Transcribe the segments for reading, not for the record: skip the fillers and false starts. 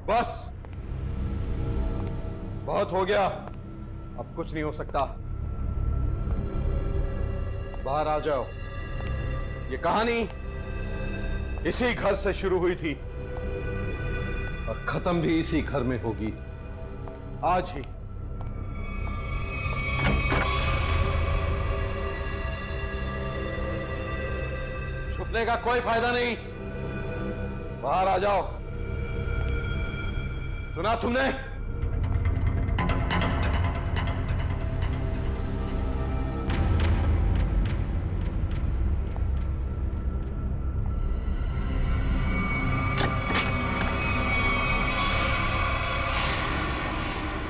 बस, बहुत हो गया। अब कुछ नहीं हो सकता। बाहर आ जाओ। ये कहानी इसी घर से शुरू हुई थी और खत्म भी इसी घर में होगी, आज ही। छुपने का कोई फायदा नहीं। बाहर आ जाओ। सुना तुमने?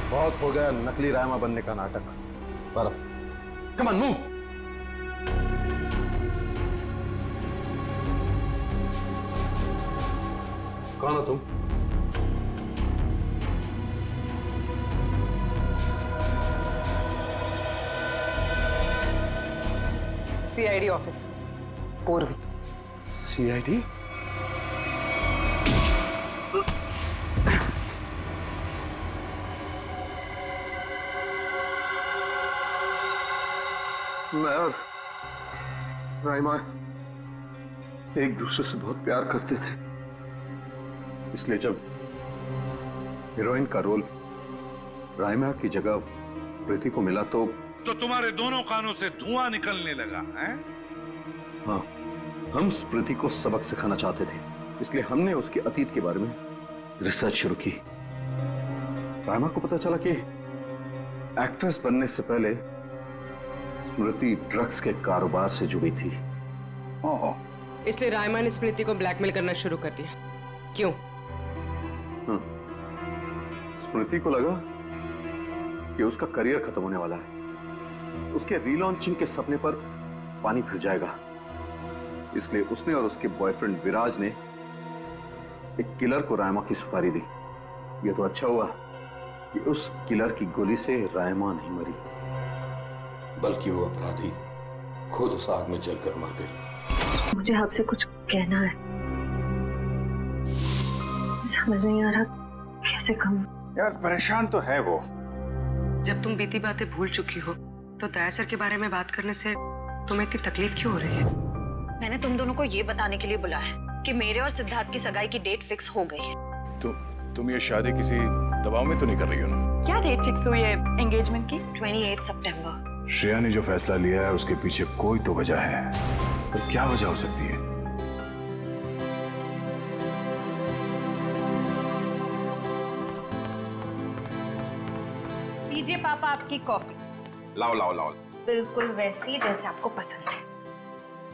बहुत हो गया नकली रायमा बनने का नाटक। पर कम ऑन, मूव। कौन हो तुम? सीआईडी ऑफिस, पूर्वी। सीआईडी? मैं और राइमा एक दूसरे से बहुत प्यार करते थे, इसलिए जब हीरोइन का रोल राइमा की जगह प्रीति को मिला तो तुम्हारे दोनों कानों से धुआं निकलने लगा है? हाँ, हम स्मृति को सबक सिखाना चाहते थे, इसलिए हमने उसके अतीत के बारे में रिसर्च शुरू की। राइमा को पता चला कि एक्ट्रेस बनने से पहले स्मृति ड्रग्स के कारोबार से जुड़ी थी। इसलिए रायमा ने स्मृति को ब्लैकमेल करना शुरू कर दिया। क्यों? स्मृति को लगा कि उसका करियर खत्म होने वाला है, उसके रीलॉन्चिंग के सपने पर पानी फिर जाएगा, इसलिए उसने और उसके बॉयफ्रेंड विराज ने एक किलर को रायमा की सुपारी दी। यह तो अच्छा हुआ कि उस किलर की गोली से रायमा नहीं मरी, बल्कि वो अपराधी खुद उस आग में जलकर मर गई। मुझे आपसे कुछ कहना है, समझ नहीं आ रहा कैसे कहूं। यार परेशान तो है वो। जब तुम बीती बातें भूल चुकी हो तो दया सर के बारे में बात करने से तुम्हें इतनी तकलीफ क्यों हो रही है? मैंने तुम दोनों को ये बताने के लिए बुलाया है कि मेरे और सिद्धार्थ की सगाई की डेट फिक्स हो गई है। तुम ये शादी किसी दबाव में तो नहीं कर रही हो ना? क्या डेट फिक्स हुई है एंगेजमेंट की? 28 सितंबर। श्रेया ने जो फैसला लिया है उसके पीछे कोई तो वजह है, पर क्या वजह हो सकती है? लीजिए पापा आपकी कॉफी। लाओ लाओ लाओ। बिल्कुल वैसी जैसे आपको पसंद है।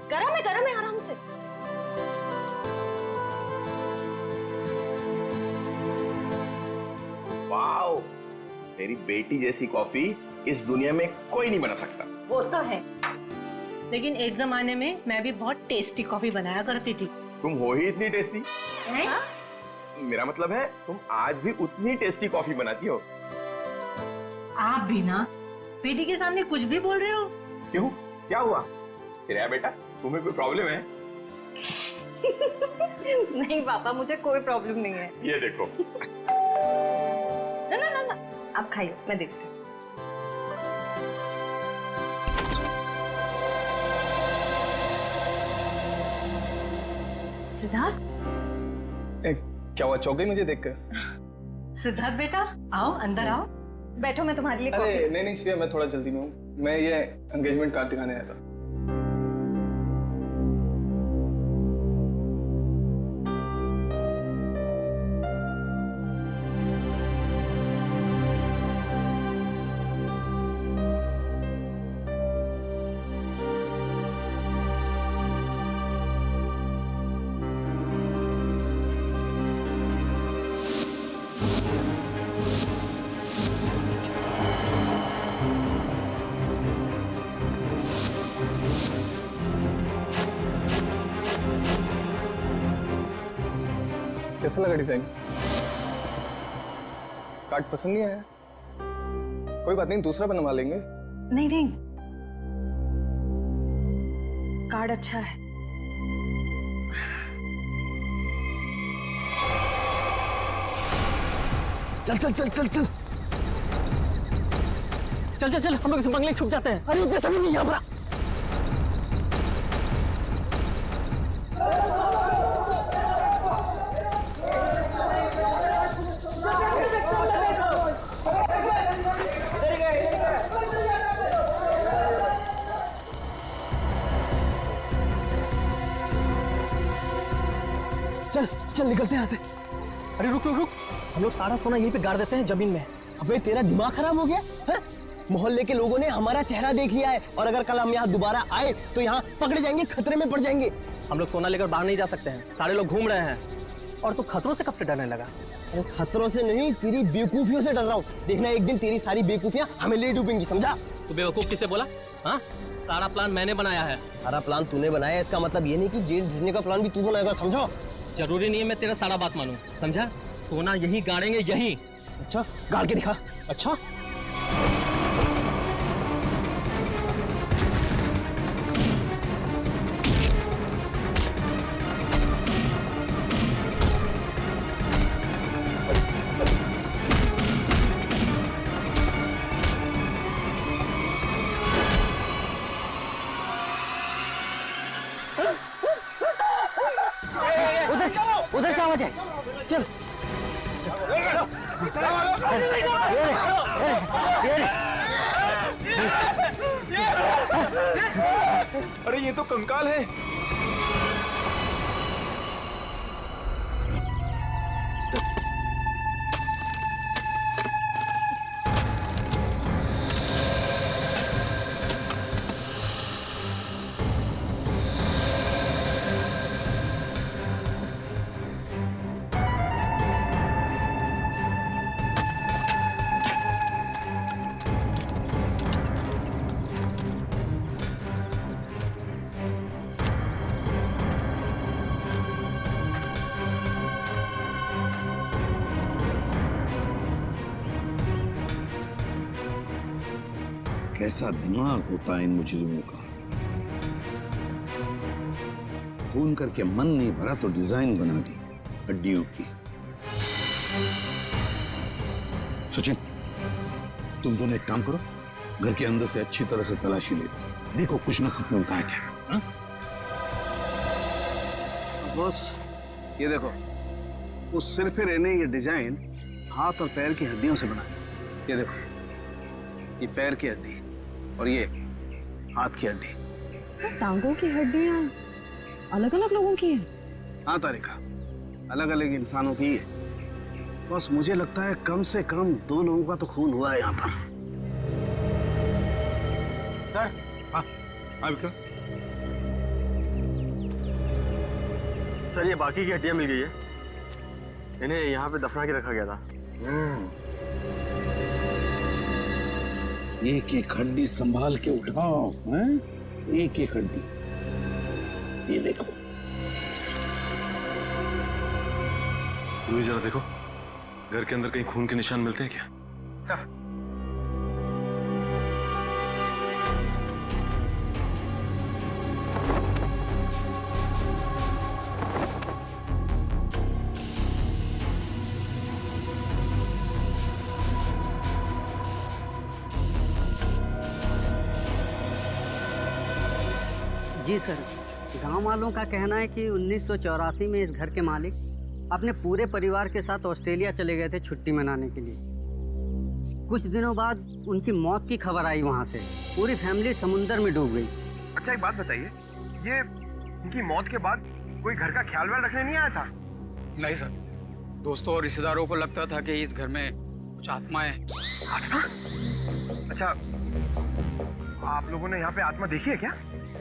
गरम है आराम से। वाओ, मेरी बेटी जैसी कॉफी इस दुनिया में कोई नहीं बना सकता। वो तो है, लेकिन एक जमाने में मैं भी बहुत टेस्टी कॉफी बनाया करती थी। तुम हो ही इतनी टेस्टी। हाँ? मेरा मतलब है तुम आज भी उतनी टेस्टी कॉफी बनाती हो। आप भी ना बेटी के सामने कुछ भी बोल रहे हो। क्यों, क्या हुआ? श्रेया बेटा, तुम्हें कोई प्रॉब्लम है? नहीं पापा, मुझे कोई प्रॉब्लम नहीं है। ये देखो। ना आप खाइए, मैं देखती हूँ। सिद्धार्थ, क्या हुआ, चौक गई मुझे देखकर? सिद्धार्थ बेटा आओ, अंदर आओ। बैठो, मैं तुम्हारे लिए अरे कॉफी। नहीं श्रेया, मैं थोड़ा जल्दी में हूँ। मैं ये एंगेजमेंट कार्ड दिखाने आया था। कैसा लगा डिजाइन? कार्ड पसंद नहीं आया? कोई बात नहीं, दूसरा बनवा लेंगे। नहीं, कार्ड अच्छा है। चल चल चल चल चल चल चल चल, हम लोग इस बंगले में छुप जाते हैं। अरे इतने सभी नहीं यहाँ पर। चल चल निकलते हैं यहाँ से। अरे रुक रुक रुक, हम लोग सारा सोना यहीं पे गाड़ देते हैं जमीन में। अबे तेरा दिमाग खराब हो गया है? मोहल्ले के लोगों ने हमारा चेहरा देख लिया है और अगर कल हम यहाँ दोबारा आए तो यहाँ पकड़े जाएंगे, खतरे में पड़ जाएंगे। हम लोग सोना लेकर बाहर नहीं जा सकते हैं, सारे लोग घूम रहे हैं। और तू खतरों से कब से डरने लगा? अरे खतरों से नहीं, तेरी बेवकूफियों से डर रहा हूँ। देखना एक दिन तेरी सारी बेवकूफियां हमें ले डूबेंगी, समझा? तू बेवकूफ किसे बोला? हाँ, सारा प्लान मैंने बनाया है। सारा प्लान तूने बनाया, इसका मतलब ये नहीं कि जेल भेजने का प्लान भी तू बनाएगा, समझो? जरूरी नहीं है मैं तेरा सारा बात मानूं, समझा? सोना यहीं गाड़ेंगे, यहीं। अच्छा गाड़ के दिखा। अच्छा उधर से आवाज है। चल अरे ये तो कंकाल है। कैसा दिमाग होता है इन मुजरिमों का। खून करके मन नहीं भरा तो डिजाइन बना दी हड्डियों की। सचिन, तुम दोनों एक काम करो, घर के अंदर से अच्छी तरह से तलाशी ले, देखो कुछ ना कुछ मिलता है क्या। बॉस ये देखो, उस सिर पे रहने ये डिजाइन हाथ और पैर की हड्डियों से बना। ये देखो, ये पैर की हड्डी और ये हाथ की हड्डी। टांगों की हड्डियां अलग अलग लोगों की हैं। हाँ तारिका, अलग अलग इंसानों की है। बस मुझे लगता है कम से कम 2 लोगों का तो खून हुआ है यहाँ पर। सर, हाँ विक्रम। सर ये बाकी की हड्डियां मिल गई है, इन्हें यहाँ पे दफना के रखा गया था। एक एक हड्डी संभाल के उठाओ, हैं? एक एक हड्डी। ये देखो, जरा देखो, घर के अंदर कहीं खून के निशान मिलते हैं क्या? जी सर, गांव वालों का कहना है कि 1984 में इस घर के मालिक अपने पूरे परिवार के साथ ऑस्ट्रेलिया चले गए थे छुट्टी मनाने के लिए। कुछ दिनों बाद उनकी मौत की खबर आई वहां से। पूरी फैमिली समुंदर में डूब गई। अच्छा एक बात बताइए, ये इनकी मौत के बाद कोई घर का ख्याल वाल रखने नहीं आया था? नहीं सर, दोस्तों और रिश्तेदारों को लगता था कि इस घर में कुछ आत्माएं। अच्छा, आप लोगों ने यहाँ पे आत्मा देखी है क्या?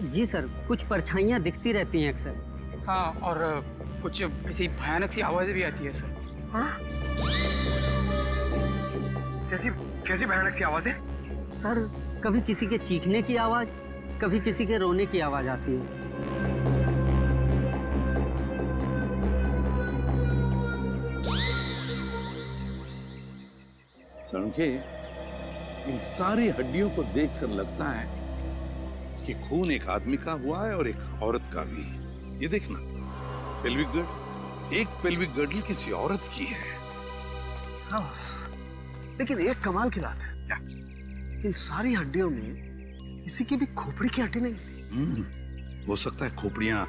जी सर, कुछ परछाइयाँ दिखती रहती हैं अक्सर। हाँ, और कुछ ऐसी भयानक सी आवाजें भी आती है सर। हाँ? कैसी कैसी भयानक सी आवाजें? सर, कभी किसी के चीखने की आवाज, कभी किसी के रोने की आवाज आती है। सड़के, इन सारी हड्डियों को देखकर लगता है कि खून एक आदमी का हुआ है और एक औरत का भी। ये देखना, पेल्विक गर्ड, एक पेल्विक गर्डल किसी औरत की है। हाँ बस, लेकिन एक कमाल की बात है। क्या? इन सारी हड्डियों में किसी की भी खोपड़ी की हड्डी नहीं मिली। हो सकता है खोपड़ियां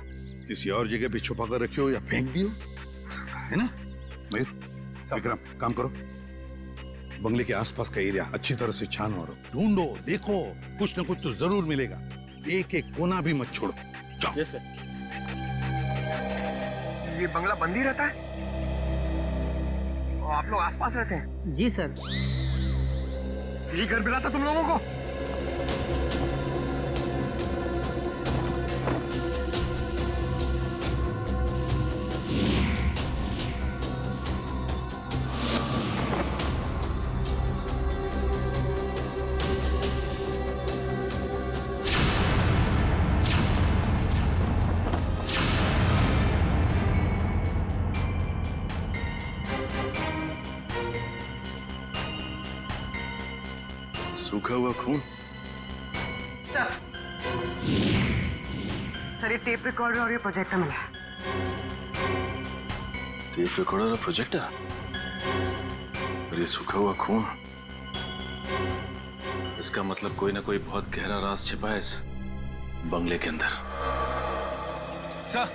किसी और जगह पे छुपा कर रखी हो या फेंक दी हो सकता है ना। मयूर, विक्रम, काम करो, बंगले के आसपास का एरिया अच्छी तरह से छानो और ढूंढो, देखो, कुछ न कुछ तो जरूर मिलेगा। एक एक कोना भी मत छोड़ो। जाओ। Yes sir. ये बंगला बंद ही रहता है और आप लोग आसपास रहते हैं? जी सर। ये घर मिला था तुम लोगों को? सूखा हुआ खून। सर ये टेप रिकॉर्डर और ये प्रोजेक्टर मिला है। टेप रिकॉर्डर और प्रोजेक्टर और ये सूखा हुआ खून, इसका मतलब कोई ना कोई बहुत गहरा राज छिपा है इस बंगले के अंदर। सर,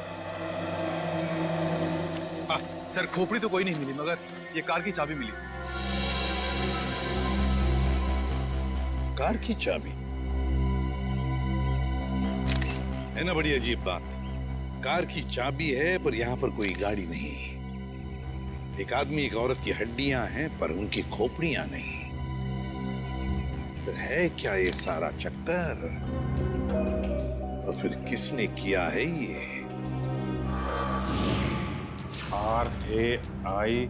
सर खोपड़ी तो कोई नहीं मिली, मगर ये कार की चाबी मिली। कार की चाबी है ना, बड़ी अजीब बात। कार की चाबी है पर यहाँ पर कोई गाड़ी नहीं। एक आदमी एक औरत की हड्डियां हैं पर उनकी खोपड़ियां नहीं। फिर है क्या ये सारा चक्कर? और फिर किसने किया है ये? RAIMA,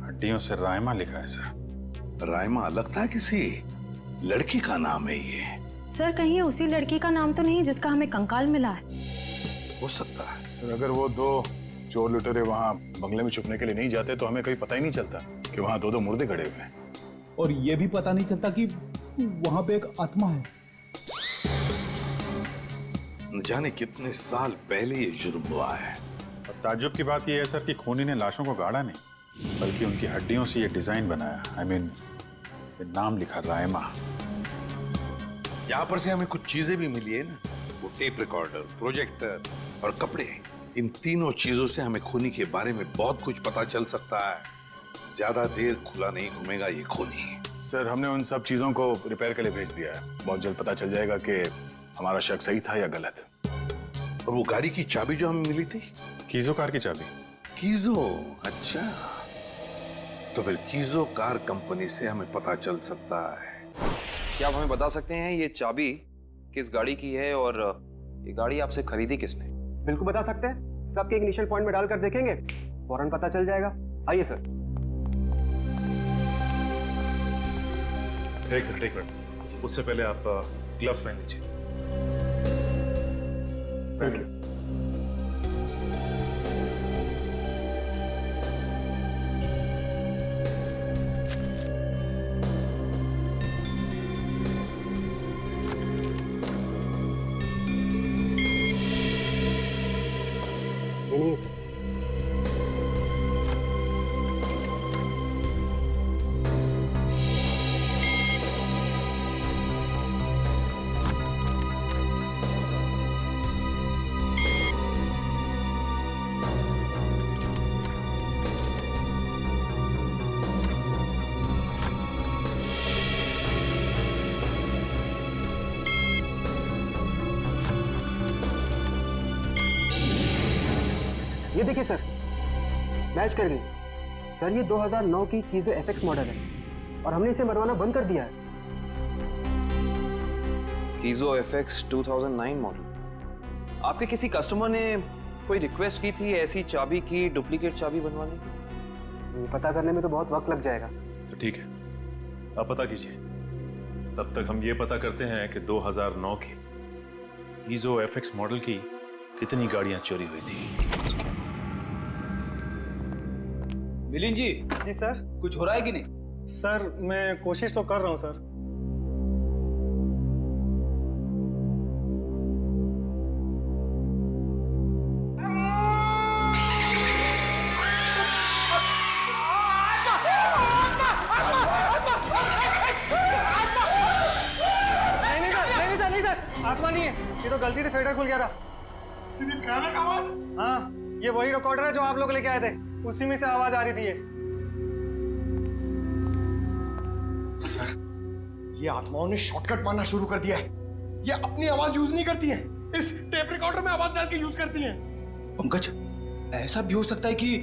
हड्डियों से रायमा लिखा है सर। रायमा लगता है किसी लड़की का नाम है ये। सर कहीं उसी लड़की का नाम तो नहीं जिसका हमें कंकाल मिला है? हो सकता है। सर अगर वो दो चोर लुटेरे वहाँ बंगले में छुपने के लिए नहीं जाते तो हमें कहीं पता ही नहीं चलता कि वहाँ दो मुर्दे गड़े हुए हैं। और ये भी पता नहीं चलता कि वहाँ पे एक आत्मा है। न जाने कितने साल पहले ये जुर्म हुआ है। और ताज्जुब की बात यह है सर कि खूनी ने लाशों को गाड़ा नहीं, बल्कि उनकी हड्डियों से ये डिजाइन बनाया। I mean, ये नाम लिखा रायमा। यहाँ पर से हमें कुछ चीजें भी मिली है ना, वो टेप रिकॉर्डर, प्रोजेक्टर और कपड़े। इन तीनों चीजों से हमें खूनी के बारे में बहुत कुछ पता चल सकता है। ज्यादा देर खुला नहीं घूमेगा ये खूनी। सर हमने उन सब चीजों को रिपेयर के लिए भेज दिया है। बहुत जल्द पता चल जाएगा कि हमारा शक सही था या गलत। और वो गाड़ी की चाबी जो हमें मिली थी, कीजो कार की चाबी। कीजो, अच्छा, तो फिर कीजो कार कंपनी से हमें पता चल सकता है। क्या आप हमें बता सकते हैं ये चाबी किस गाड़ी की है और ये गाड़ी आपसे खरीदी किसने? बिल्कुल बता सकते हैं। सबके इनिशियल पॉइंट में डालकर देखेंगे, फौरन पता चल जाएगा। आइए सर। एक मिनट, उससे पहले आप ग्लव्स पहन लीजिए। Thank you. नहीं सर। ये देखिए सर, मैच कर गई। सर ये 2009 की कीजो FX मॉडल है और हमने इसे मरवाना बंद कर दिया है। कीजो FX 2009 मॉडल। आपके किसी कस्टमर ने कोई रिक्वेस्ट की थी ऐसी चाबी की डुप्लीकेट चाबी बनवाने की? ये पता करने में तो बहुत वक्त लग जाएगा। तो ठीक है, आप पता कीजिए। तब तक हम ये पता करते हैं कि 2009 की कीजो FX मॉडल की कितनी गाड़ियां चोरी हुई थी। मिलिंद जी सर, कुछ हो रहा है कि नहीं? सर मैं कोशिश तो कर रहा हूँ सर। गलती से फेडर खुल गया था। भयानक आवाज। हाँ, ये वही रिकॉर्डर है जो आप लोग लेके आए थे, उसी में से आवाज आ रही थी ये। सर, ये आत्माओं ने शॉर्टकट मारना शुरू कर दिया है। ये अपनी आवाज यूज नहीं करती हैं, इस टेप रिकॉर्डर में आवाज डाल के यूज करती हैं। पंकज, ऐसा भी हो सकता है कि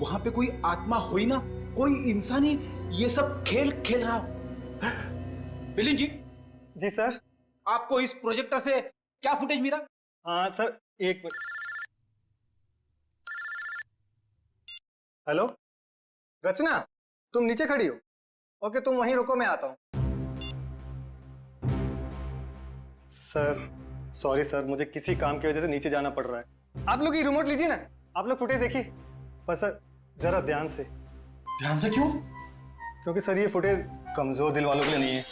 वहां पे कोई आत्मा हो ही ना, कोई इंसान ही ये सब खेल खेल रहा हो। बिलिन जी। जी सर। आपको इस प्रोजेक्टर से क्या फुटेज मिला? हाँ सर, एक मिनट। हेलो रचना, तुम नीचे खड़ी हो? ओके, तुम वहीं रुको, मैं आता हूं। सर सॉरी सर, मुझे किसी काम की वजह से नीचे जाना पड़ रहा है। आप लोग ये रिमोट लीजिए ना, आप लोग फुटेज देखिए, पर सर जरा ध्यान से। ध्यान से क्यों? क्योंकि सर ये फुटेज कमजोर दिल वालों के लिए नहीं है।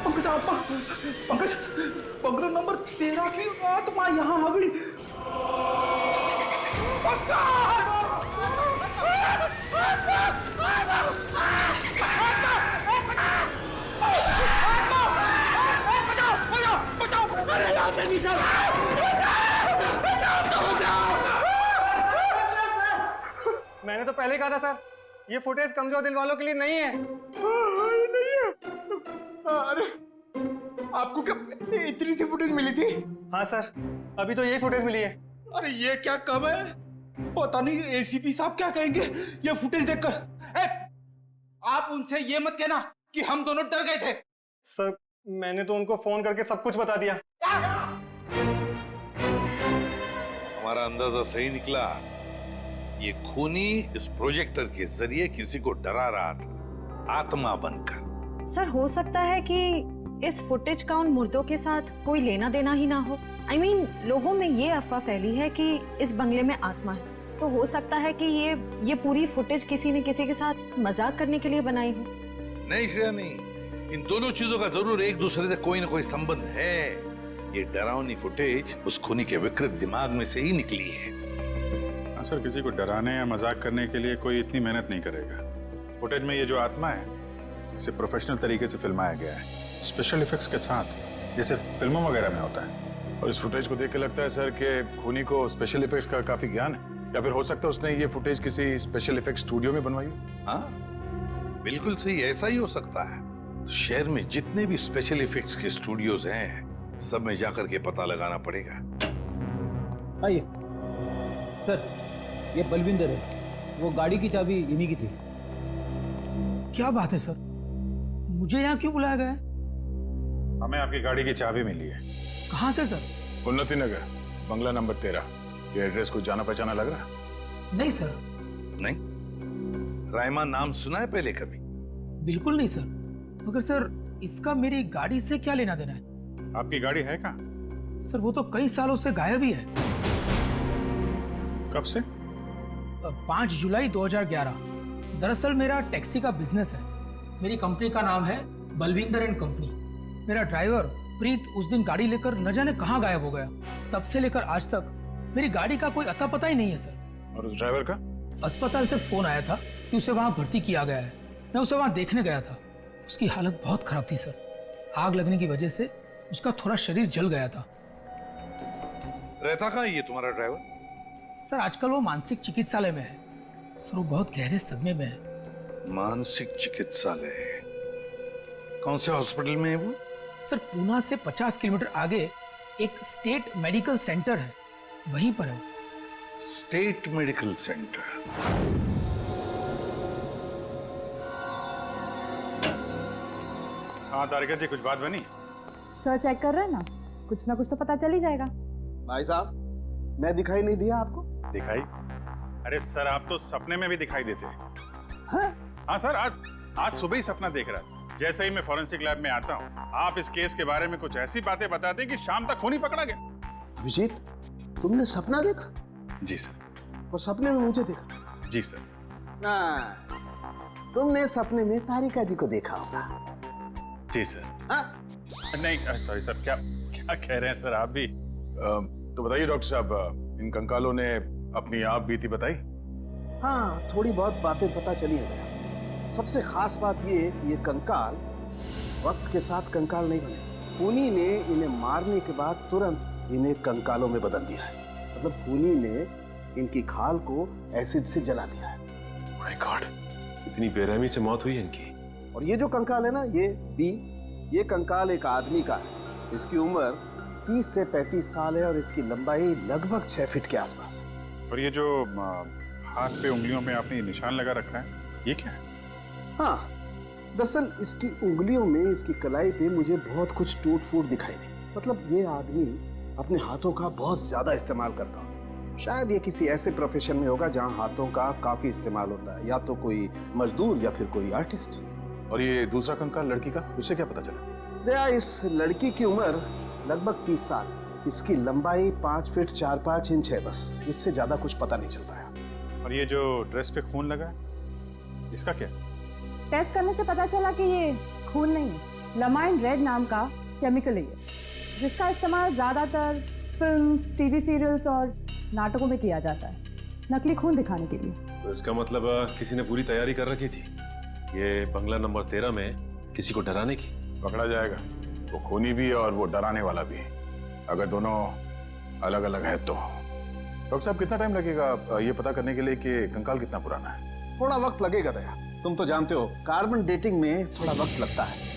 पंकज आत्मा, पंकज, बंगला नंबर 13 की आत्मा यहाँ आ गई। मैंने तो पहले कहा था सर, ये फुटेज कमजोर दिल वालों के लिए नहीं है। अरे, आपको क्या इतनी सी फुटेज मिली थी? हाँ सर, अभी तो यही फुटेज मिली है। अरे ये क्या कम है? पता नहीं एसीपी साहब क्या कहेंगे ये फुटेज देखकर। आप उनसे ये मत कहना कि हम दोनों डर गए थे। सर, मैंने तो उनको फोन करके सब कुछ बता दिया। हमारा अंदाजा सही निकला। ये खूनी इस प्रोजेक्टर के जरिए किसी को डरा रहा था, आत्मा बनकर। सर, हो सकता है कि इस फुटेज का उन मुर्दों के साथ कोई लेना देना ही ना हो। I mean, लोगों में ये अफवाह फैली है कि इस बंगले में आत्मा है, तो हो सकता है कि ये पूरी फुटेज किसी ने किसी के साथ मजाक करने के लिए बनाई हो। नहीं श्रेया, नहीं, इन दोनों चीजों का जरूर एक दूसरे से कोई ना कोई संबंध है। ये डरावनी फुटेज उस खूनी के विकृत दिमाग में से ही निकली है। हाँ सर, किसी को डराने या मजाक करने के लिए कोई इतनी मेहनत नहीं करेगा। फुटेज में ये जो आत्मा है, इसे प्रोफेशनल तरीके से फिल्माया गया है, स्पेशल इफेक्ट्स के साथ, जैसे फिल्मों वगैरह में होता है। और इस फुटेज को देख के लगता है सर कि खूनी को स्पेशल इफेक्ट्स का काफी ज्ञान है, या फिर हो सकता है उसने ये फुटेज किसी स्पेशल इफेक्ट्स स्टूडियो में बनवाई हो। हाँ, बिल्कुल सही, ऐसा ही हो सकता है। तो शहर में जितने भी स्पेशल इफेक्ट्स के स्टूडियोज हैं, सब में जाकर के पता लगाना पड़ेगा। आइए सर, ये बलविंदर है, वो गाड़ी की चाबी इन्हीं की थी। क्या बात है सर, मुझे यहाँ क्यों बुलाया गया है? हमें आपकी गाड़ी की चाबी मिली है। कहाँ से सर? उन्नति नगर, बंगला नंबर 13। ये एड्रेस कुछ जाना पहचाना लग रहा है? नहीं सर। नहीं? रायमा नाम सुना है पहले कभी? बिल्कुल नहीं सर। मगर सर, इसका मेरी गाड़ी से क्या लेना देना है? आपकी गाड़ी है कहाँ? सर, वो तो कई सालों से गायब ही है। कब से? 5 जुलाई 2011। दरअसल मेरा टैक्सी का बिजनेस है। मेरी कंपनी का नाम है बलविंदर एंड कंपनी। मेरा ड्राइवर प्रीत उस दिन गाड़ी लेकर न जाने कहाँ गायब हो गया। तब से लेकर आज तक मेरी गाड़ी का कोई अता पता ही नहीं है सर। और उस ड्राइवर का? अस्पताल से फोन आया था कि उसे वहाँ भर्ती किया गया है। मैं उसे वहाँ देखने गया था। उसकी हालत बहुत खराब थी सर। आग लगने की वजह से उसका थोड़ा शरीर जल गया था। रहता कहाँ ये तुम्हारा ड्राइवर? सर, आजकल वो मानसिक चिकित्सालय में है। सर, वो बहुत गहरे सदमे में है। मानसिक चिकित्सालय? कौन से हॉस्पिटल में है वो? सर, पूना से 50 किलोमीटर आगे एक स्टेट मेडिकल सेंटर है, वहीं पर है। State medical centre? हाँ तारिका जी, कुछ बात बनी? सर चेक कर रहे हैं ना, कुछ ना कुछ तो पता चल ही जाएगा। भाई साहब, मैं दिखाई नहीं दिया आपको? दिखाई? अरे सर, आप तो सपने में भी दिखाई देते हैं। हाँ सर, आज सुबह ही सपना देख रहा था। जैसे ही मैं फॉरेंसिक लैब में आता हूँ, आप इस केस के बारे में कुछ ऐसी बातें बताते हैं कि शाम तक खूनी पकड़ा गया। अभिजीत, तुमने सपना देखा? जी सर। और सपने में मुझे देखा? जी सर। ना, तुमने सपने में तारिका जी को देखा होगा। जी सर। हाँ? नहीं सॉरी सर, क्या क्या कह रहे हैं सर आप भी? तो बताइए डॉक्टर साहब, इन कंकालों ने अपनी आप बीती बताई? हाँ, थोड़ी बहुत बातें पता चली है। सबसे खास बात ये है कि ये कंकाल वक्त के साथ कंकाल नहीं बने। खूनी ने इन्हें मारने के बाद तुरंत इन्हें कंकालों में बदल दिया है। मतलब खूनी ने इनकी खाल को एसिड से जला दिया है। माय गॉड, इतनी बेरहमी से मौत हुई है इनकी। और ये जो कंकाल है ना, ये कंकाल एक आदमी का है। इसकी उम्र 30 से 35 साल है और इसकी लंबाई लगभग 6 फीट के आसपास है। और ये जो हाथ पे उंगलियों में आपने ये निशान लगा रखा है, ये क्या है? हाँ, दरअसल इसकी उंगलियों में, इसकी कलाई पे मुझे बहुत कुछ टूट फूट दिखाई दी। मतलब ये आदमी अपने हाथों का बहुत ज्यादा इस्तेमाल करता हो। शायद ये किसी ऐसे प्रोफेशन में होगा जहाँ हाथों का काफी इस्तेमाल होता है, या तो कोई मजदूर या फिर कोई आर्टिस्ट। और ये दूसरा कंकाल लड़की का, उसे क्या पता चला? दया, इस लड़की की उम्र लगभग 30 साल। इसकी लंबाई 5 फीट 4-5 इंच है, बस इससे ज्यादा कुछ पता नहीं चल पाया। और ये जो ड्रेस पे खून लगा है, इसका क्या? टेस्ट करने से पता चला कि ये खून नहीं है, लमाइन रेड नाम का केमिकल है, जिसका इस्तेमाल ज्यादातर फिल्म्स, टीवी सीरियल्स और नाटकों में किया जाता है, नकली खून दिखाने के लिए। तो इसका मतलब किसी ने पूरी तैयारी कर रखी थी, ये बंगला नंबर 13 में किसी को डराने की। पकड़ा जाएगा, वो खूनी भी है और वो डराने वाला भी है, अगर दोनों अलग अलग है तो। डॉक्टर साहब, कितना टाइम लगेगा ये पता करने के लिए कि कंकाल कितना पुराना है? थोड़ा वक्त लगेगा दया, तुम तो जानते हो कार्बन डेटिंग में थोड़ा वक्त लगता है।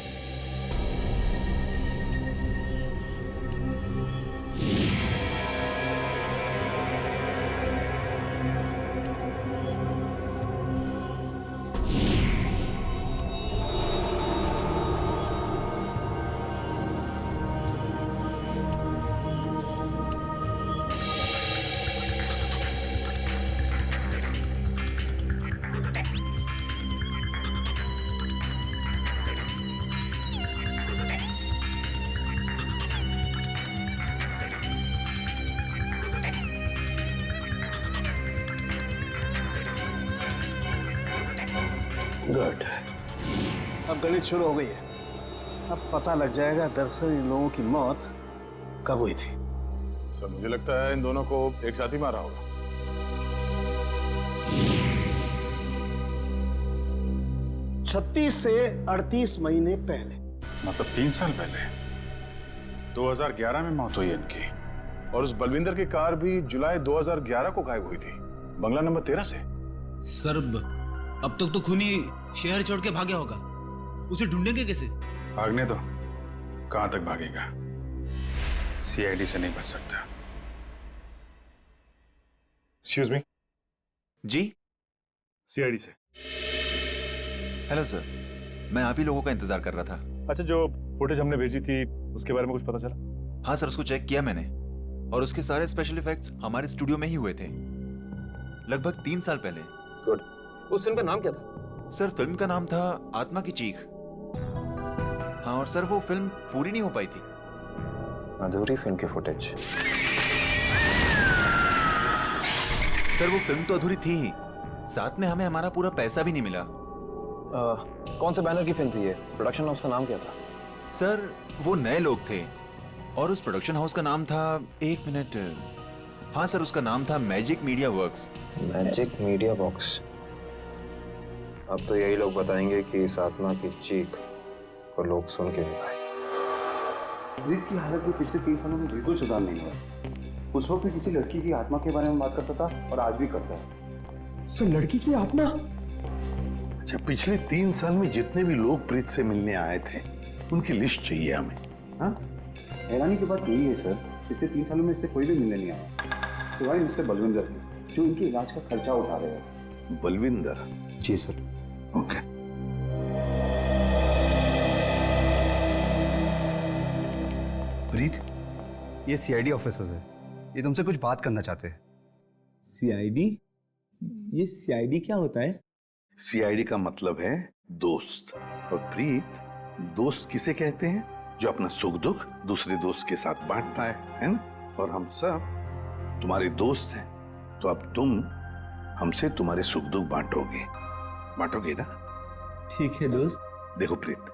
गुड, अब गणित शुरू हो गई है। अब पता लग जाएगा दरअसल इन लोगों की मौत कब हुई थी। सर, मुझे लगता है इन दोनों को एक साथ ही मारा होगा। 36 से 38 महीने पहले, मतलब 3 साल पहले। 2011 में मौत हुई इनकी। और उस बलविंदर की कार भी जुलाई 2011 को गायब हुई थी, बंगला नंबर 13 से। सर, अब तक तो खूनी शहर छोड़ के भागा होगा, उसे ढूंढेंगे कैसे? भागने दो, कहां तक भागेगा? सीआईडी से नहीं बच सकता। Excuse me. जी, सीआईडी से। हेलो सर, मैं आप ही लोगों का इंतजार कर रहा था। अच्छा, जो फुटेज हमने भेजी थी उसके बारे में कुछ पता चला? हाँ सर, उसको चेक किया मैंने, और उसके सारे स्पेशल इफेक्ट्स हमारे स्टूडियो में ही हुए थे, लगभग 3 साल पहले। गुड। उस फिल्म का नाम क्या था? सर, फिल्म का नाम था आत्मा की चीख। हाँ, और सर वो फिल्म पूरी नहीं हो पाई थी। अधूरी फिल्म की फुटेज। सर, वो फिल्म तो अधूरी थी ही, साथ में हमें हमारा पूरा पैसा भी नहीं मिला। कौन से बैनर की फिल्म थी ये? प्रोडक्शन हाउस का नाम क्या था? सर, वो नए लोग थे और उस प्रोडक्शन हाउस का नाम था, 1 मिनट, हाँ सर, उसका नाम था magic media works. Magic media works. अब तो यही लोग बताएंगे कि इस आत्मा की चीख को लोग सुन के नहीं पाए। प्रीत की हालत में पिछले 3 सालों में बिल्कुल सुधार नहीं हुआ। उस वक्त किसी लड़की की आत्मा के बारे में बात करता था और आज भी करता है। सर, लड़की की आत्मा? अच्छा, पिछले 3 साल में जितने भी लोग प्रीत से मिलने आए थे उनकी लिस्ट चाहिए हमें। हाँ, हैरानी की बात यही है सर, पिछले 3 सालों में इससे कोई भी मिलने नहीं आया, सिवाय मिस्टर बलविंदर के, जो इनके इलाज का खर्चा उठा रहे हैं। बलविंदर? जी सर। ओके। प्रीत, ये सीआईडी ऑफिसर्स है, ये तुमसे कुछ बात करना चाहते हैं। सीआईडी? ये सीआईडी क्या होता है? सीआईडी का मतलब है दोस्त। और प्रीत, दोस्त किसे कहते हैं? जो अपना सुख दुख दूसरे दोस्त के साथ बांटता है ना? और हम सब तुम्हारे दोस्त हैं, तो अब तुम हमसे तुम्हारे सुख दुख बांटोगे ना? ठीक है दोस्त। देखो प्रीत,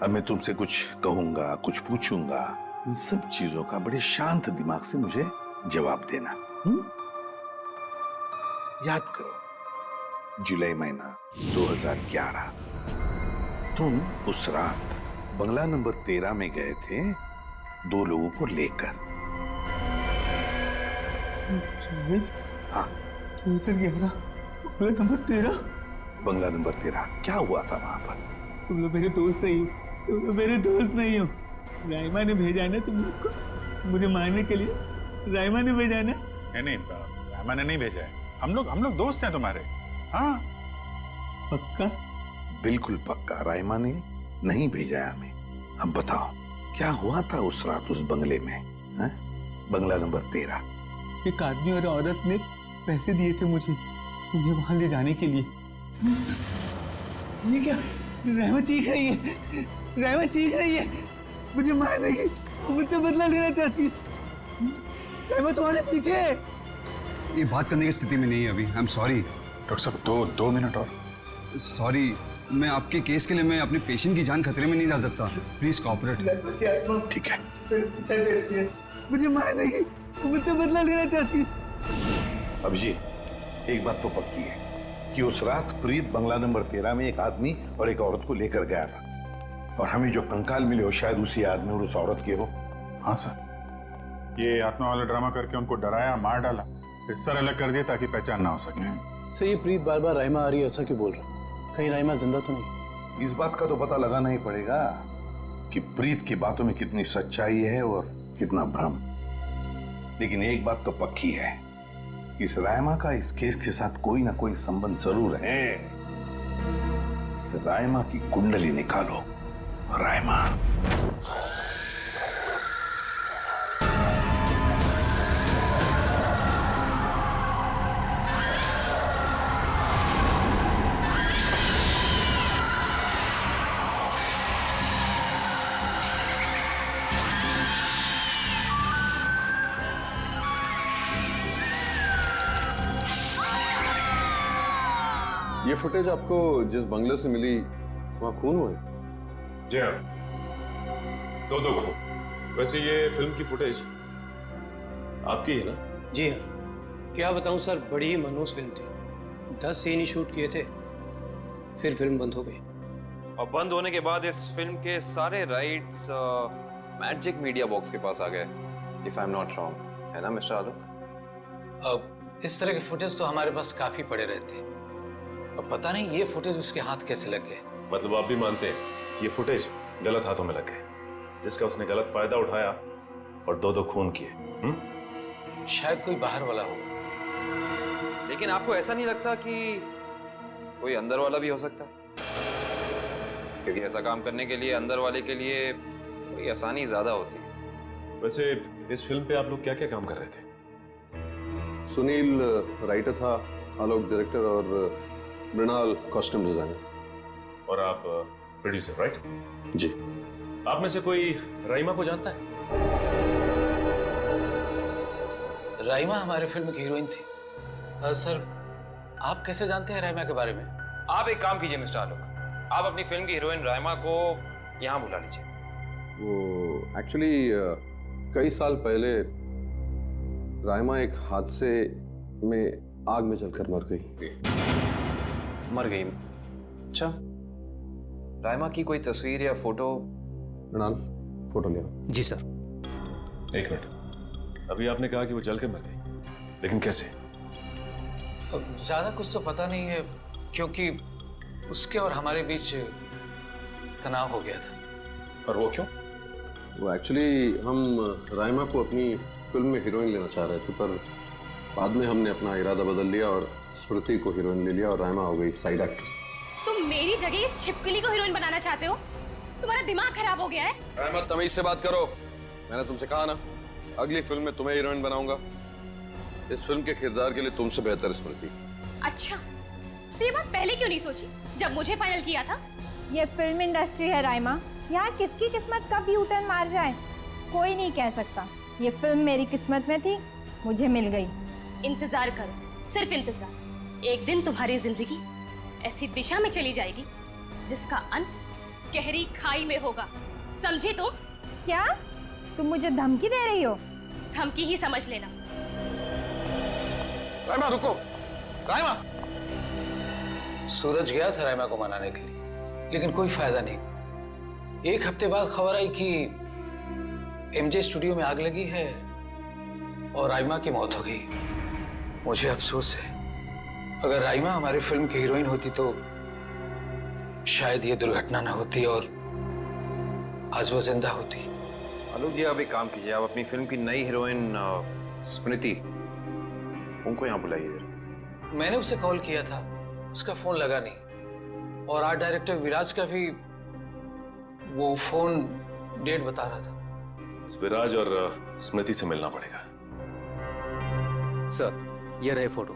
अब मैं तुमसे कुछ कहूंगा, कुछ पूछूंगा, इन सब चीजों का बड़े शांत दिमाग से मुझे जवाब देना। याद करो, जुलाई महीना 2011, तुम उस रात बंगला नंबर 13 में गए थे 2 लोगों को लेकर। हाँ, 2011, बंगला नंबर 13। बंगला नंबर 13, क्या हुआ था वहां पर? तुम लोग मेरे दोस्त नहीं हो, तुम लोग मेरे दोस्त नहीं हो। राइमा ने भेजा है ना तुम लोग को मुझे मारने के लिए। राइमा ने भेजा है ना? नहीं, राइमा ने नहीं भेजा है। हम लोग दोस्त हैं तुम्हारे। हाँ, पक्का? बिल्कुल पक्का, राइमा ने नहीं भेजा है हमें। अब बताओ, क्या हुआ था उस रात उस बंगले में? हा? बंगला नंबर 13। एक आदमी और औरत ने पैसे दिए थे मुझे उन्हें वहां ले जाने के लिए। ये क्या? राइमा चीख रही है, राइमा चीख रही है, मुझे मार देगी, मुझसे बदला लेना चाहती है। राइमा तुम्हारे पीछे है। ये बात करने की स्थिति में नहीं है अभी। आई एम सॉरी डॉक्टर साहब, दो मिनट और। सॉरी, मैं आपके केस के लिए मैं अपने पेशेंट की जान खतरे में नहीं डाल सकता। Please cooperate. ठीक है। मुझे मार देगी, मुझसे बदला लेना चाहती है। अभिजीत, एक बात तो पक्की है कि उस रात प्रीत बंगला नंबर 13 में एक आदमी और एक औरत को लेकर गया था, और हमें जो कंकाल मिले हो शायद उसी आदमी और उस औरत के हो। हाँ सर, ये आत्मा वाला ड्रामा करके उनको डराया, मार डाला, फिर सर अलग कर दिया ताकि पहचान ना हो सके। सर, ये प्रीत बार बार राइमा आ रही है ऐसा क्यों बोल रहा है? कहीं राइमा जिंदा तो नहीं? इस बात का तो पता लगाना ही पड़ेगा कि प्रीत की बातों में कितनी सच्चाई है और कितना भ्रम। लेकिन एक बात तो पक्की है, इस राइमा का इस केस के साथ कोई ना कोई संबंध जरूर है। इस राइमा की कुंडली निकालो। राइमा, ये फुटेज आपको जिस बंगले से मिली वहां खून हुए? जी हाँ, दो खून। वैसे ये फिल्म की फुटेज आपकी है ना? जी हाँ। क्या बताऊं सर, बड़ी ही मनहूस फिल्म थी। 10 सीन ही शूट किए थे, फिर फिल्म बंद हो गई। और बंद होने के बाद इस फिल्म के सारे राइट्स मैजिक मीडिया बॉक्स के पास आ गए, if I am not wrong, है ना मिस्टर आलोक? अब इस तरह के फुटेज तो हमारे पास काफी पड़े रहते हैं, अब पता नहीं ये फुटेज उसके हाथ कैसे लग गए। मतलब आप भी मानते हैं कि ये फुटेज गलत हाथों में लग गए, जिसका उसने गलत फायदा उठाया और 2 खून किए? शायद कोई बाहर वाला होगा। लेकिन आपको ऐसा नहीं लगता कि कोई अंदर वाला भी हो सकता है? क्योंकि ऐसा काम करने के लिए अंदर वाले के लिए कोई आसानी ज्यादा होती है। वैसे इस फिल्म पे आप लोग क्या क्या काम कर रहे थे? सुनील राइटर था, आलोक डायरेक्टर और मृणाल कॉस्ट्यूम डिजाइनर। और आप प्रोड्यूसर, राइट? जी। आप में से कोई राइमा को जानता है? राइमा हमारे फिल्म की हीरोइन थी। सर, आप कैसे जानते हैं राइमा के बारे में? आप एक काम कीजिए मिस्टर आलोक, आप अपनी फिल्म की हीरोइन राइमा को यहाँ बुला लीजिए। वो एक्चुअली कई साल पहले राइमा एक हादसे में आग में जलकर मर गई। मर गई? अच्छा, राइमा की कोई तस्वीर या फोटो? मृणाल, फोटो ले आओ। जी सर। एक मिनट, अभी आपने कहा कि वो जल के मर गई, लेकिन कैसे? ज्यादा कुछ तो पता नहीं है, क्योंकि उसके और हमारे बीच तनाव हो गया था। और वो क्यों? वो एक्चुअली हम राइमा को अपनी फिल्म में हीरोइन लेना चाह रहे थे, पर बाद में हमने अपना इरादा बदल लिया और स्मृति को हीरोइन ले लिया और राइमा हो गई साइड एक्ट्रेस। तुम मेरी जगह ये छिपकली को हीरोइन बनाना चाहते हो? तुम्हारा दिमाग खराब हो गया है? राइमा, तमीज से बात करो। मैंने तुमसे कहा ना, अगली फिल्म में तुम्हें हीरोइन बनाऊंगा। इस फिल्म के किरदार के लिए तुमसे बेहतर स्मृति। अच्छा, तो ये बात पहले क्यों नहीं सोची जब मुझे फाइनल किया था? ये फिल्म इंडस्ट्री है राइमा, यहाँ किसकी किस्मत कब यू टर्न मार जाए कोई नहीं कह सकता। ये फिल्म मेरी किस्मत में थी मुझे मिल गई। इंतजार करो, सिर्फ इंतजार। एक दिन तुम्हारी जिंदगी ऐसी दिशा में चली जाएगी जिसका अंत गहरी खाई में होगा, समझे तुम? क्या तुम मुझे धमकी दे रही हो? धमकी ही समझ लेना। राइमा रुको, राइमा। सूरज गया था राइमा को मनाने के लिए, लेकिन कोई फायदा नहीं। एक हफ्ते बाद खबर आई कि एमजे स्टूडियो में आग लगी है और राइमा की मौत हो गई। मुझे अफसोस है, अगर राइमा हमारी फिल्म की हीरोइन होती तो शायद ये दुर्घटना ना होती और आज वो जिंदा होती। आलोक जी, आप एक काम कीजिए, आप अपनी फिल्म की नई हीरोइन स्मृति उनको यहाँ बुलाइए। मैंने उसे कॉल किया था, उसका फोन लगा नहीं, और आर्ट डायरेक्टर विराज का भी वो फोन डेट बता रहा था। विराज और स्मृति से मिलना पड़ेगा। सर, ये रहे फोटो।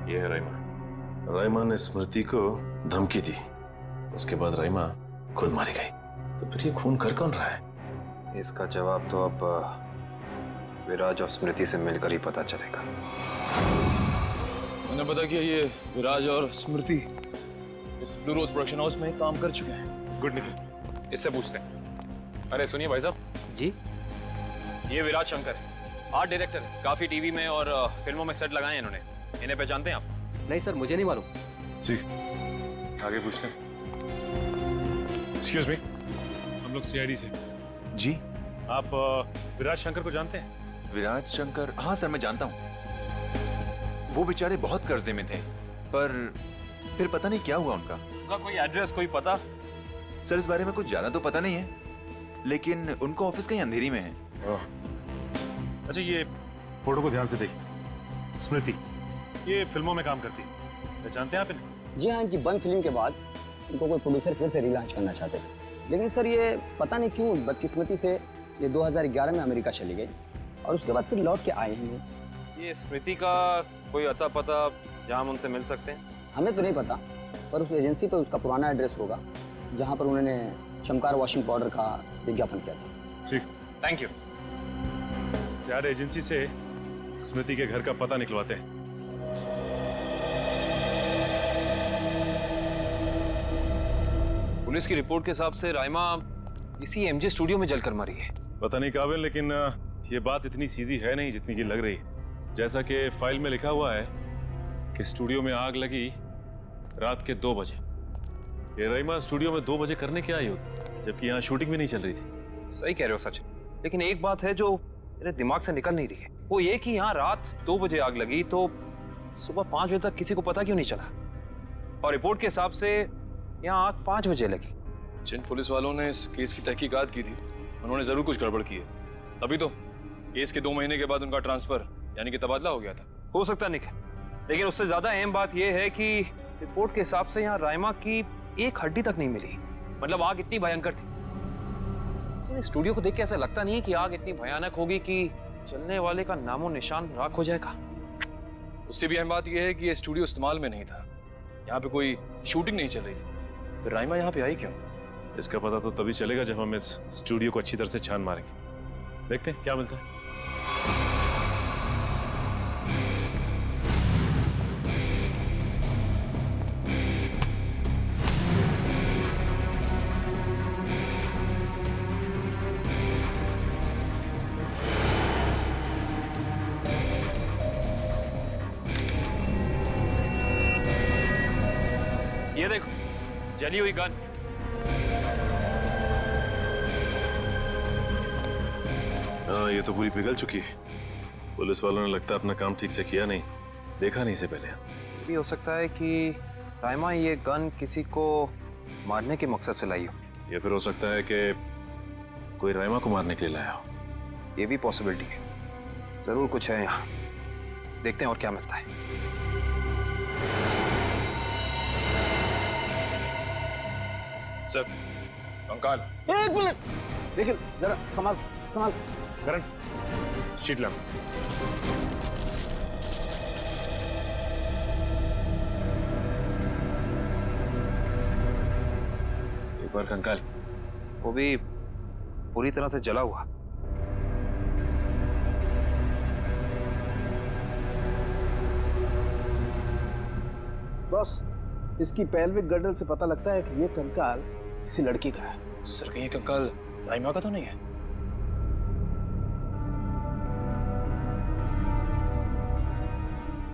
ये है राइमा। राइमा ने स्मृति को धमकी दी, उसके बाद राइमा खुद मारी गई। तो फिर ये खून कर कौन रहा है? इसका जवाब तो अब विराज और स्मृति से मिलकर ही पता चलेगा। मैंने पता किया, ये विराज और स्मृति इस ब्लू रोज प्रोडक्शन हाउस में काम कर चुके हैं। गुड निकल, इससे पूछते हैं। अरे सुनिए भाई साहब जी, ये विराज शंकर है, आर्ट डायरेक्टर है, काफी टीवी में और फिल्मों में सेट लगाए हैं इन्होंने। इन्हें पहचानते हैं आप? नहीं सर, मुझे नहीं मालूम। जी, आगे पूछते हैं। एक्सक्यूज मी, हम लोग सीआईडी से। जी, आप विराज शंकर को जानते हैं? विराज शंकर? हाँ सर, मैं जानता हूँ। वो बेचारे बहुत कर्जे में थे, पर फिर पता नहीं क्या हुआ उनका। उनका कोई एड्रेस, कोई पता? सर, इस बारे में कुछ ज्यादा तो पता नहीं है, लेकिन उनका ऑफिस कहीं अंधेरी में है। अच्छा, ये फोटो को ध्यान से देखिए। स्मृति ये फिल्मों में काम करती है, पहचानते हैं आप इन्हें? जी हाँ, इनकी बंद फिल्म के बाद इनको कोई प्रोड्यूसर फिर से रिलॉन्च करना चाहते थे, लेकिन सर ये पता नहीं क्यों बदकिस्मती से ये 2011 में अमेरिका चली गई और उसके बाद फिर लौट के आए हैं। ये स्मृति का कोई अता पता जहाँ हम उनसे मिल सकते हैं? हमें तो नहीं पता, पर उस एजेंसी पर उसका पुराना एड्रेस होगा जहाँ पर उन्होंने चमकार वॉशिंग पाउडर का विज्ञापन किया था। ठीक, थैंक यू। ज़्यादा एजेंसी से स्मृति के घर का पता निकलवाते हैं। पुलिस की रिपोर्ट के हिसाब से राइमा इसी एमजे स्टूडियो में जलकर मरी है। पता नहीं काबिल, लेकिन ये बात इतनी सीधी है नहीं जितनी की लग रही है। जैसा कि फाइल में लिखा हुआ है कि स्टूडियो में आग लगी रात के 2 बजे। ये राइमा स्टूडियो में 2 बजे करने क्या आई होती, जबकि यहाँ शूटिंग भी नहीं चल रही थी। सही कह रहे हो सच, लेकिन एक बात है जो मेरे दिमाग से निकल नहीं रही है, वो ये कि यहाँ रात 2 बजे आग लगी तो सुबह 5 बजे तक किसी को पता क्यों नहीं चला? और रिपोर्ट के हिसाब से यहाँ आग 5 बजे लगी। जिन पुलिस वालों ने इस केस की तहकीकात की थी उन्होंने जरूर कुछ गड़बड़ की है, तभी तो केस के 2 महीने के बाद उनका ट्रांसफर यानी कि तबादला हो गया था। हो सकता है निखिल, लेकिन उससे ज्यादा अहम बात यह है कि रिपोर्ट के हिसाब से यहाँ राइमा की एक हड्डी तक नहीं मिली। मतलब आग इतनी भयंकर थी। स्टूडियो को देख के ऐसा लगता नहीं है कि आग इतनी भयानक होगी कि चलने वाले का नामो निशान राख हो जाएगा। उससे भी अहम बात यह है कि ये स्टूडियो इस्तेमाल में नहीं था, यहाँ पे कोई शूटिंग नहीं चल रही थी। फिर राइमा यहाँ पे आई क्यों? इसका पता तो तभी चलेगा जब हम इस स्टूडियो को अच्छी तरह से छान मारेंगे। देखते हैं क्या मिलता है। ये देखो, जली हुई गन। हाँ, ये तो पूरी पिघल चुकी है। पुलिस वालों ने लगता है अपना काम ठीक से किया नहीं, देखा नहीं इसे पहले। भी हो सकता है कि राइमा ये गन किसी को मारने के मकसद से लाई हो, या फिर हो सकता है कि कोई राइमा को मारने के लिए लाया हो। ये भी पॉसिबिलिटी है। जरूर कुछ है यहाँ, देखते हैं और क्या मिलता है। सर, कंकाल। एक मिनट, देखिए जरा संभाल संभाल। करण, शीट लैंप। एक बार कंकाल, वो भी पूरी तरह से जला हुआ। बॉस, इसकी पेल्विक गर्डल से पता लगता है कि ये कंकाल किसी लड़की का है। सर कहीं ये कंकाल राइमा का तो नहीं है?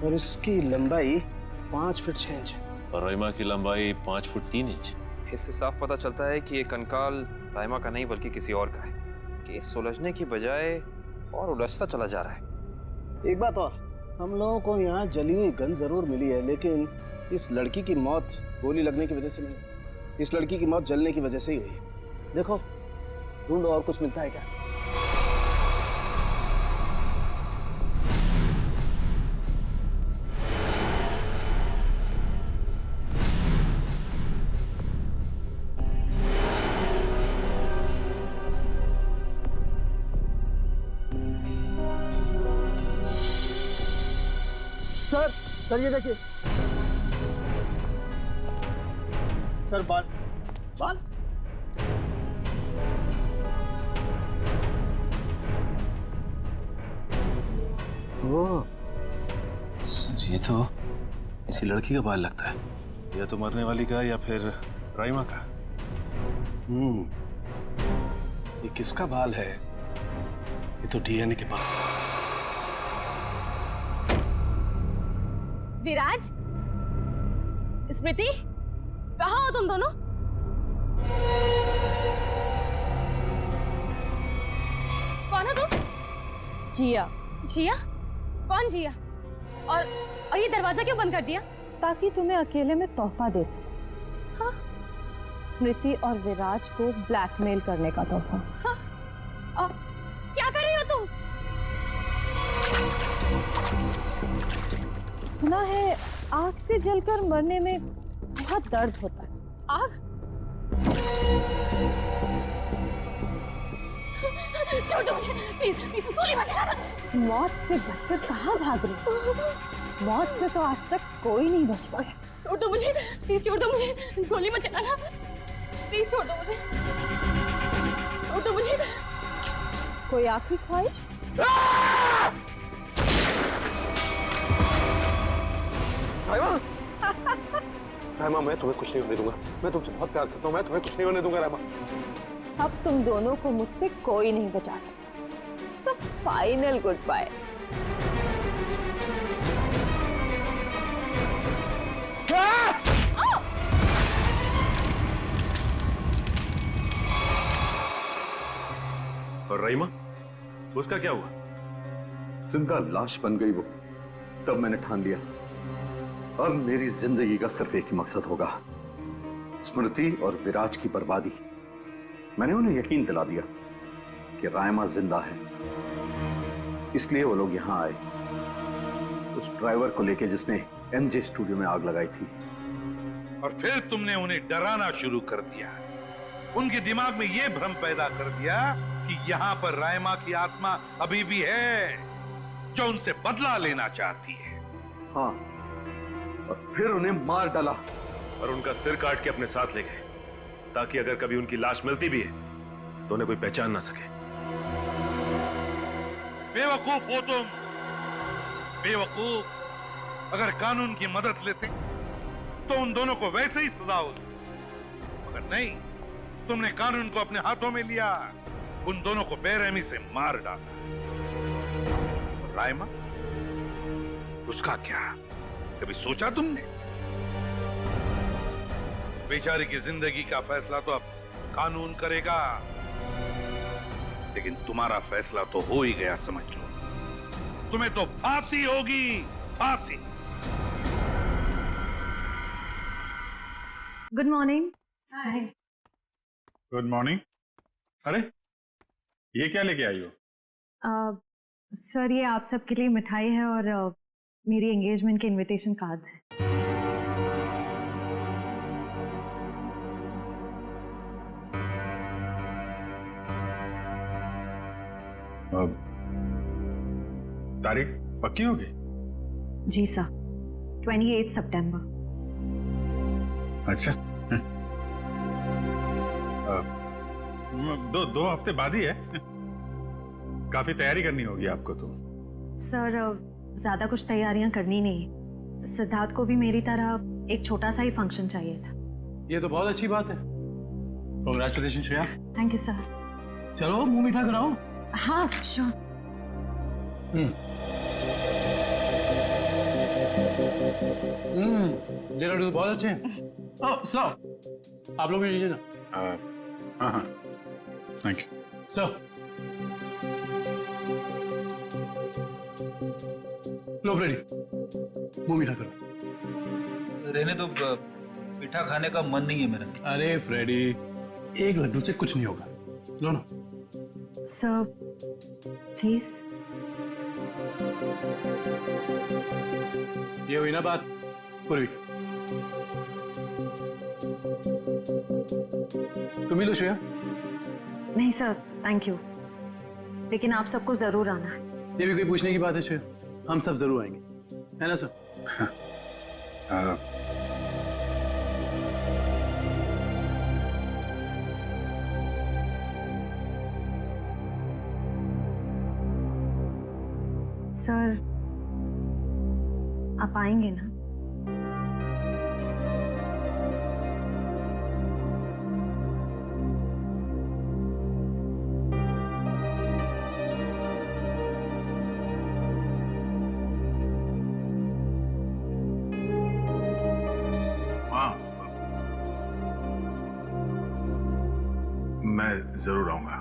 और इसकी लंबाई 5 फीट 6 इंच। और राइमा की लंबाई 5 फुट 3 इंच। इससे साफ पता चलता है कि ये कंकाल राइमा का नहीं बल्कि किसी और का है। केस सुलझने की बजाय और उलझता चला जा रहा है। एक बात और, हम लोगों को यहाँ जली हुई गन जरूर मिली है, लेकिन इस लड़की की मौत गोली लगने की वजह से नहीं, इस लड़की की मौत जलने की वजह से ही हुई है। देखो, ढूंढो और कुछ मिलता है क्या। सर ये देखिए सर, बाल बाल ओह सर, ये तो किसी लड़की का बाल लगता है, या तो मरने वाली का या फिर राइमा का। ये किसका बाल है? ये तो डीएनए के बाल। विराज, स्मृति, कहाँ हो तुम दोनों? कौन हो तुम? जिया। जिया? कौन जिया? और ये दरवाजा क्यों बंद कर दिया? ताकि तुम्हें अकेले में तोहफा दे सके। हाँ? स्मृति और विराज को ब्लैकमेल करने का तोहफा। हाँ? क्या कर रही हो तुम? सुना है आग से जलकर मरने में बहुत दर्द होता है। आग? छोड़ दो मुझे, प्लीज, गोली मत चलाना। मौत से बचकर कहाँ भाग रही? मौत से तो आज तक कोई नहीं बच पाया। छोड़ दो मुझे, प्लीज छोड़ दो मुझे, गोली मत चलाना, प्लीज छोड़ दो मुझे, छोड़ दो मुझे। कोई आखिरी ख्वाहिश? राइमा, मैं तुम्हें कुछ नहीं होने दूंगा। मैं तुमसे बहुत प्यार करता हूँ। मैं तुम्हें कुछ नहीं होने दूंगा राइमा। अब तुम दोनों को मुझसे कोई नहीं बचा सकता। सब फाइनल गुड बाय। और राइमा, उसका क्या हुआ? जिंदा लाश बन गई वो। तब मैंने ठान लिया, अब मेरी जिंदगी का सिर्फ एक ही मकसद होगा, स्मृति और विराज की बर्बादी। मैंने उन्हें यकीन दिला दिया कि राइमा जिंदा है, इसलिए वो लोग यहां आए, उस ड्राइवर को लेके जिसने एमजे स्टूडियो में आग लगाई थी। और फिर तुमने उन्हें डराना शुरू कर दिया। उनके दिमाग में यह भ्रम पैदा कर दिया कि यहां पर राइमा की आत्मा अभी भी है, जो उनसे बदला लेना चाहती है। हाँ, और फिर उन्हें मार डाला और उनका सिर काट के अपने साथ ले गए, ताकि अगर कभी उनकी लाश मिलती भी है तो उन्हें कोई पहचान ना सके। बेवकूफ हो तुम, बेवकूफ। अगर कानून की मदद लेते तो उन दोनों को वैसे ही सजा होती, मगर नहीं, तुमने कानून को अपने हाथों में लिया, उन दोनों को बेरहमी से मार डाला। राइमा, उसका क्या? कभी सोचा तुमने? बेचारी की जिंदगी का फैसला तो अब कानून करेगा, लेकिन तुम्हारा फैसला तो हो ही गया, समझ लो। तुम्हें तो फांसी होगी, फांसी। Good morning. Hi. Good morning. अरे ये क्या लेके आई हो? सर, ये आप सबके लिए मिठाई है और मेरी एंगेजमेंट के इनविटेशन कार्ड्स हैं। तारीख पक्की होगी? जी सर, 28 सितंबर। अच्छा। दो हफ्ते बाद ही है। काफी तैयारी करनी होगी आपको तो। सर ज्यादा कुछ तैयारियां करनी नहीं, सिद्धार्थ को भी मेरी तरह एक छोटा सा ही फंक्शन चाहिए था। ये तो बहुत अच्छी बात है। Congratulation Shreya. Thank you sir. चलो मुंह मीठा कराओ। हाँ श्योर। ये लड्डू तो बहुत अच्छे हैं। ओह सर, आप लोग भी लीजिए ना। हाँ हाँ, थैंक यू सर। लो फ्रेडी, मुंह मीठा करो। रहने तो मीठा खाने का मन नहीं है मेरा। अरे फ्रेडी, एक लड्डू से कुछ नहीं होगा, लो ना। Sir please. ये हुई ना बात पूरी। तुम ही लो श्रेया। नहीं सर थैंक यू, लेकिन आप सबको जरूर आना है। ये भी कोई पूछने की बात है श्रेया? हम सब जरूर आएंगे, है ना सर? सर आप आएंगे ना? मैं जरूर आऊंगा।